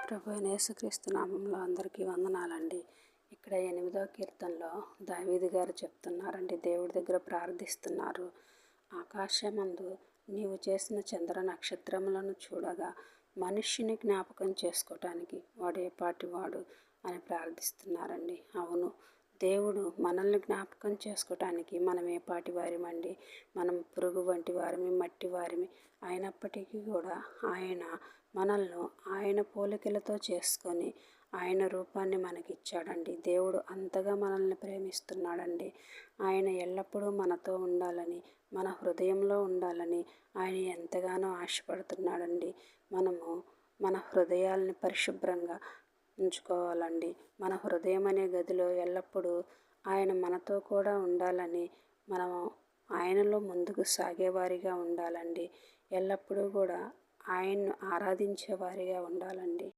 ప్రభు అయిన యేసుక్రీస్తు నామంలో అందరికీ వందనాలండి. ఇక్కడ 8వ కీర్తనలో దావీదు గారు చెప్తున్నారండి, దేవుడి దగ్గర ప్రార్థిస్తున్నారు. ఆకాశమందు నీవు చేసిన చంద్ర నక్షత్రములను చూడగా మనుష్యుని జ్ఞాపకం చేసుకోవటానికి వాడు వాడు అని ప్రార్థిస్తున్నారండి. అవును, దేవుడు మనల్ని జ్ఞాపకం చేసుకోవటానికి మనం ఏపాటి వారిమండి. మనం పురుగు వంటి వారిమి, మట్టి వారిమి అయినప్పటికీ కూడా ఆయన మనల్ని ఆయన పోలికలతో చేసుకొని ఆయన రూపాన్ని మనకిచ్చాడండి. దేవుడు అంతగా మనల్ని ప్రేమిస్తున్నాడండి. ఆయన ఎల్లప్పుడూ మనతో ఉండాలని, మన హృదయంలో ఉండాలని ఆయన ఎంతగానో ఆశపడుతున్నాడండి. మనము మన హృదయాల్ని పరిశుభ్రంగా ఉంచుకోవాలండి. మన హృదయం అనే గదిలో ఎల్లప్పుడూ ఆయన మనతో కూడా ఉండాలని మనము ఆయనలో ముందుకు సాగేవారిగా ఉండాలండి. ఎల్లప్పుడూ కూడా ఆయన్ను ఆరాధించే వారిగా ఉండాలండి.